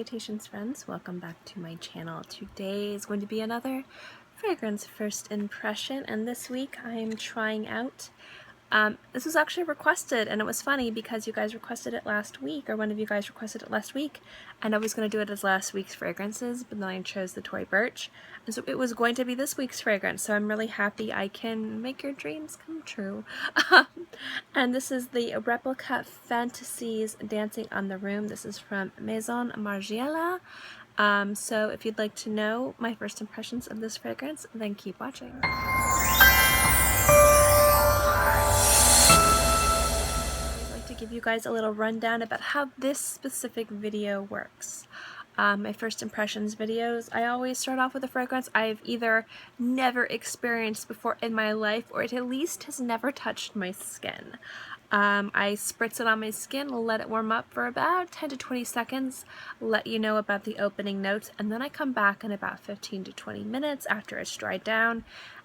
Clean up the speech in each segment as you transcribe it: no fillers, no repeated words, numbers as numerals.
Salutations friends, welcome back to my channel. Today is going to be another fragrance first impression, and this week I am trying out, this was actually requested, and it was funny because you guys requested it last week, or one of you guys requested it last week, and I was going to do it as last week's fragrances, but then I chose the Tory Burch, and so it was going to be this week's fragrance, so I'm really happy I can make your dreams come true. And this is the Replica Fantasies Dancing on the Room. This is from Maison Margiela. So if you'd like to know my first impressions of this fragrance, then keep watching. I'd like to give you guys a little rundown about how this specific video works. My first impressions videos, I always start off with a fragrance I've either never experienced before in my life, or it at least has never touched my skin. I spritz it on my skin, let it warm up for about 10 to 20 seconds, let you know about the opening notes, and then I come back in about 15 to 20 minutes after it's dried down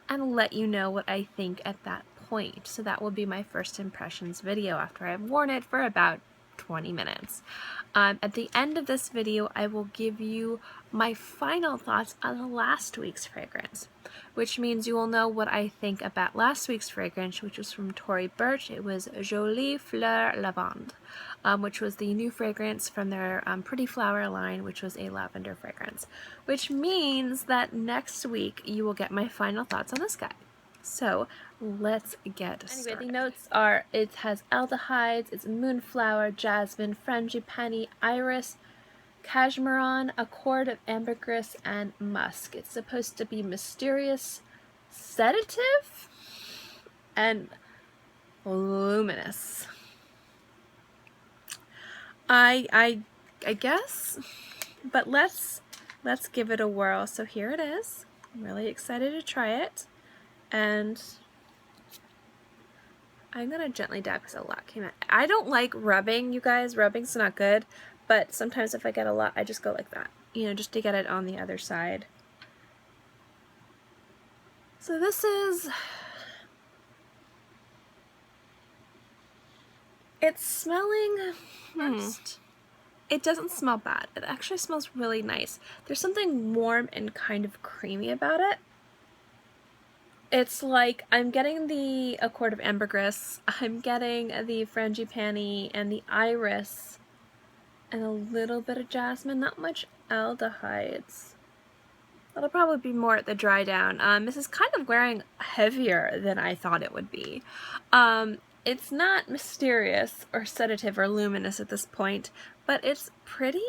and let you know what I think at that point. So that will be my first impressions video after I've worn it for about 20 minutes. At the end of this video, I will give you my final thoughts on last week's fragrance, which means you will know what I think about last week's fragrance, which was from Tory Burch. It was Jolie, Fleur, Lavande, which was the new fragrance from their Pretty Flower line, which was a lavender fragrance, which means that next week you will get my final thoughts on this guy. So let's get started. Anyway, the notes are, it has Aldehydes, it's Moonflower, Jasmine, Frangipani, Iris, Cashmeran, a cord of Ambergris, and musk. It's supposed to be mysterious, sedative, and luminous. I guess, but let's give it a whirl. So here it is. I'm really excited to try it. And I'm gonna gently dab because a lot came out. I don't like rubbing, you guys. Rubbing's not good, but sometimes if I get a lot, I just go like that, you know, just to get it on the other side. So this is, it's smelling, it doesn't smell bad. It actually smells really nice. There's something warm and kind of creamy about it. It's like I'm getting the accord of ambergris, I'm getting the frangipani and the iris, and a little bit of jasmine, not much aldehydes. That'll probably be more at the dry down. This is kind of wearing heavier than I thought it would be. It's not mysterious or sedative or luminous at this point, but it's pretty.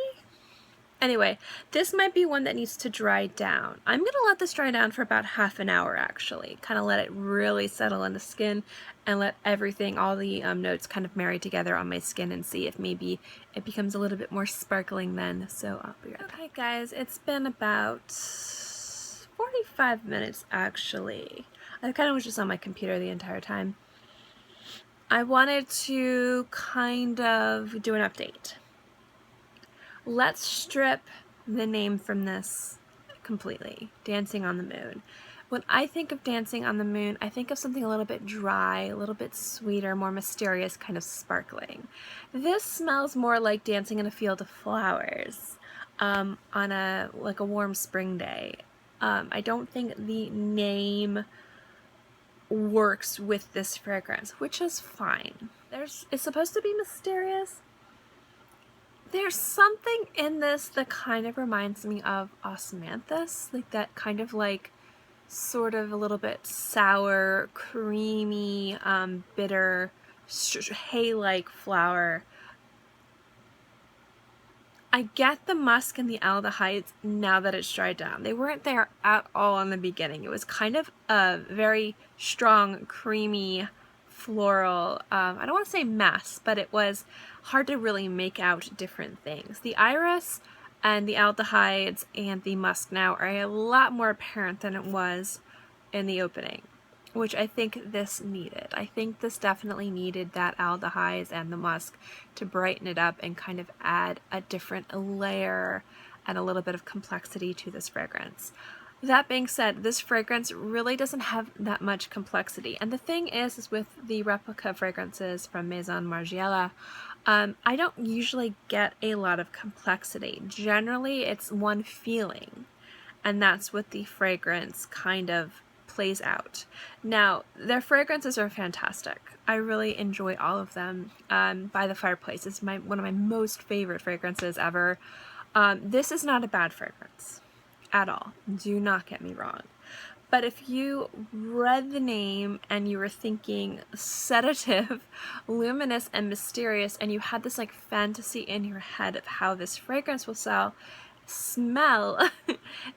Anyway, this might be one that needs to dry down. I'm going to let this dry down for about half an hour actually. Kind of let it really settle in the skin and let everything, all the notes kind of marry together on my skin and see if maybe it becomes a little bit more sparkling then. So I'll be right back. Okay guys, it's been about 45 minutes actually. I kind of was just on my computer the entire time. I wanted to kind of do an update. Let's strip the name from this completely. Dancing on the Moon. When I think of Dancing on the Moon, I think of something a little bit dry, a little bit sweeter, more mysterious, kind of sparkling. This smells more like dancing in a field of flowers on a warm spring day. I don't think the name works with this fragrance, which is fine. It's supposed to be mysterious. There's something in this that kind of reminds me of osmanthus, like that kind of like sort of a little bit sour, creamy, bitter, hay-like flower. I get the musk and the aldehydes now that it's dried down. They weren't there at all in the beginning. It was kind of a very strong, creamy, floral, I don't want to say mess, but it was hard to really make out different things. The iris and the aldehydes and the musk now are a lot more apparent than it was in the opening, which I think this needed. I think this definitely needed that aldehydes and the musk to brighten it up and kind of add a different layer and a little bit of complexity to this fragrance. That being said, this fragrance really doesn't have that much complexity. And the thing is with the replica fragrances from Maison Margiela, I don't usually get a lot of complexity. Generally, it's one feeling, and that's what the fragrance kind of plays out. Now, their fragrances are fantastic. I really enjoy all of them. By the Fireplace is one of my most favorite fragrances ever. This is not a bad fragrance at all. Do not get me wrong. But if you read the name and you were thinking sedative, luminous, and mysterious, and you had this like fantasy in your head of how this fragrance will smell,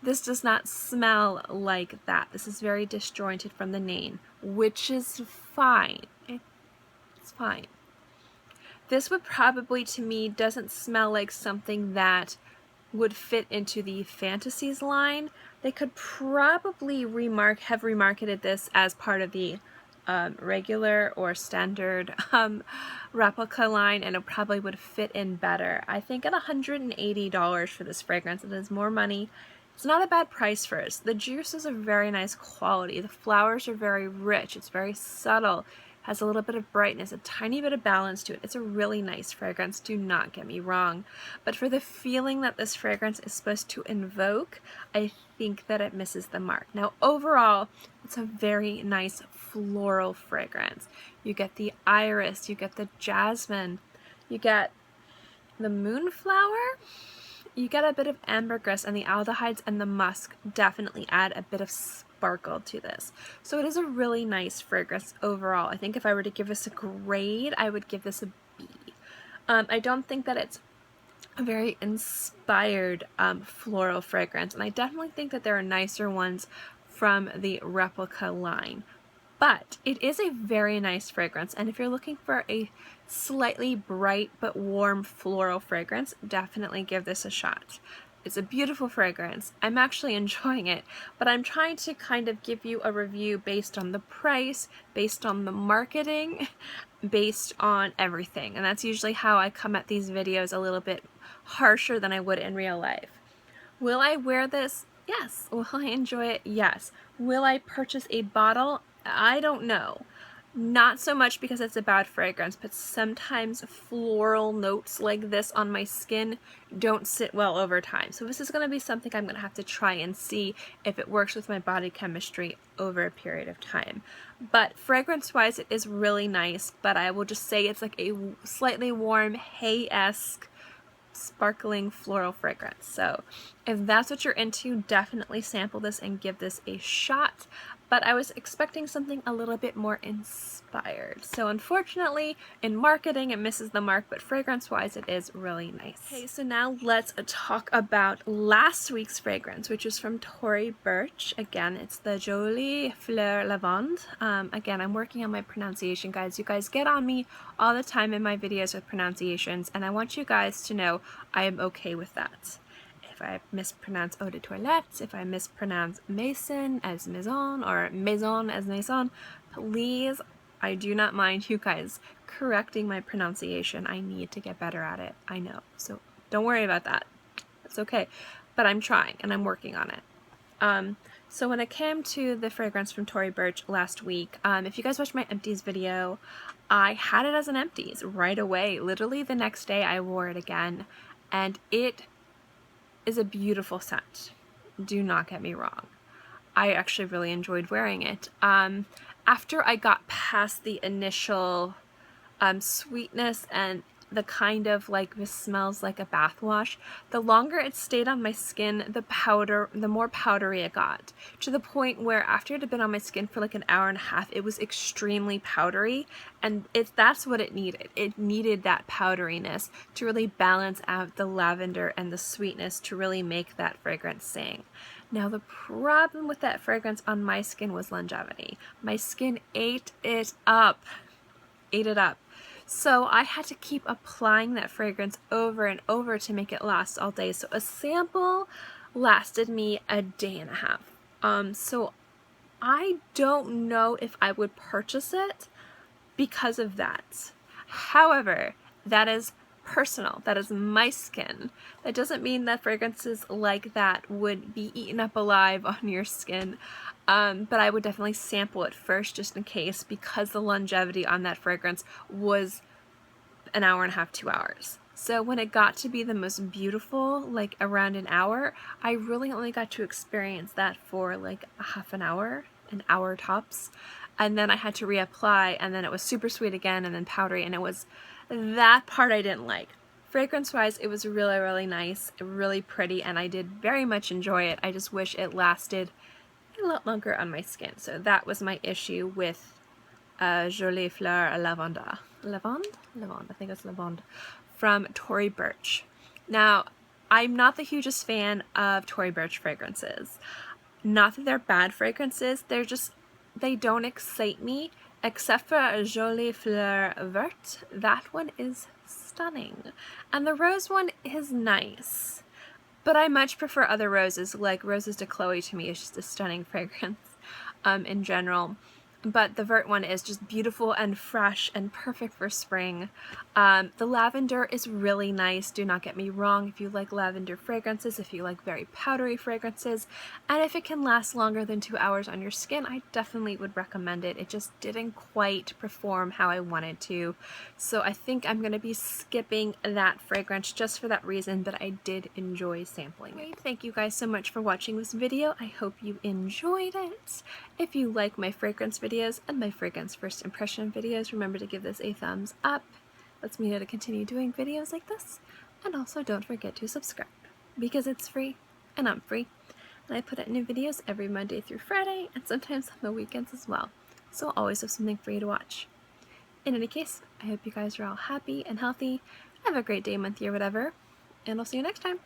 this does not smell like that. This is very disjointed from the name, which is fine. It's fine. This would probably, to me, doesn't smell like something that would fit into the Fantasies line. They could probably have remarketed this as part of the regular or standard replica line, and it probably would fit in better. I think at $180 for this fragrance, it is more money. It's not a bad price for us. The juices are very nice quality. The flowers are very rich. It's very subtle. Has a little bit of brightness, a tiny bit of balance to it. It's a really nice fragrance, do not get me wrong. But for the feeling that this fragrance is supposed to invoke, I think that it misses the mark. Now overall, it's a very nice floral fragrance. You get the iris, you get the jasmine, you get the moonflower, you get a bit of ambergris, and the aldehydes and the musk definitely add a bit of sparkle to this. So it is a really nice fragrance overall. I think if I were to give this a grade, I would give this a B. I don't think that it's a very inspired floral fragrance, and I definitely think that there are nicer ones from the Replica line. But it is a very nice fragrance, and if you're looking for a slightly bright but warm floral fragrance, definitely give this a shot. It's a beautiful fragrance. I'm actually enjoying it, but I'm trying to kind of give you a review based on the price, based on the marketing, based on everything. And that's usually how I come at these videos, a little bit harsher than I would in real life. Will I wear this? Yes. Will I enjoy it? Yes. Will I purchase a bottle? I don't know. Not so much because it's a bad fragrance, but sometimes floral notes like this on my skin don't sit well over time. So this is going to be something I'm going to have to try and see if it works with my body chemistry over a period of time. But fragrance-wise, it is really nice, but I will just say it's like a slightly warm, hay-esque, sparkling floral fragrance. So if that's what you're into, definitely sample this and give this a shot. But I was expecting something a little bit more inspired. So unfortunately, in marketing, it misses the mark, but fragrance-wise, it is really nice. Okay, so now let's talk about last week's fragrance, which is from Tory Burch. Again, it's the Jolie Fleur Lavande. Again, I'm working on my pronunciation, guys. You guys get on me all the time in my videos with pronunciations, and I want you guys to know I am okay with that. If I mispronounce eau de toilette, if I mispronounce maison as maison or maison as maison, please, I do not mind you guys correcting my pronunciation. I need to get better at it. I know. So don't worry about that. It's okay. But I'm trying and I'm working on it. So when it came to the fragrance from Tory Burch last week, if you guys watched my empties video, I had it as an empties right away. Literally the next day I wore it again, and it is a beautiful scent. Do not get me wrong. I actually really enjoyed wearing it. After I got past the initial sweetness and the kind of like this smells like a bath wash, the longer it stayed on my skin, the more powdery it got, to the point where after it had been on my skin for like an hour and a half, it was extremely powdery, and that's what it needed. It needed that powderiness to really balance out the lavender and the sweetness to really make that fragrance sing. Now the problem with that fragrance on my skin was longevity. My skin ate it up. So I had to keep applying that fragrance over and over to make it last all day. So a sample lasted me a day and a half. So I don't know if I would purchase it because of that. However, that is personal. That is my skin. That doesn't mean that fragrances like that would be eaten up alive on your skin. But I would definitely sample it first just in case, because the longevity on that fragrance was an hour and a half, 2 hours. So when it got to be the most beautiful, like around an hour, I really only got to experience that for like a half an hour tops. And then I had to reapply, and then it was super sweet again, and then powdery, and it was that part I didn't like. Fragrance-wise, it was really, really nice, really pretty, and I did very much enjoy it. I just wish it lasted a lot longer on my skin. So that was my issue with Jolie Fleur Lavande. Lavande? Lavande, I think it's Lavande. From Tory Burch. Now, I'm not the hugest fan of Tory Burch fragrances. Not that they're bad fragrances, they don't excite me, except for Jolie Fleur Verte. That one is stunning. And the rose one is nice. But I much prefer other roses, like Roses de Chloe to me is just a stunning fragrance in general. But the Vert one is just beautiful and fresh and perfect for spring. The lavender is really nice, do not get me wrong, if you like lavender fragrances, if you like very powdery fragrances, and if it can last longer than 2 hours on your skin, I definitely would recommend it. It just didn't quite perform how I wanted to, so I think I'm going to be skipping that fragrance just for that reason, but I did enjoy sampling it. Thank you guys so much for watching this video. I hope you enjoyed it. If you like my fragrance videos and my fragrance first impression videos, remember to give this a thumbs up. Lets me know to continue doing videos like this. And also don't forget to subscribe, because it's free and I'm free. And I put out new videos every Monday through Friday, and sometimes on the weekends as well. So I'll always have something for you to watch. In any case, I hope you guys are all happy and healthy. Have a great day, month, year, whatever. And I'll see you next time.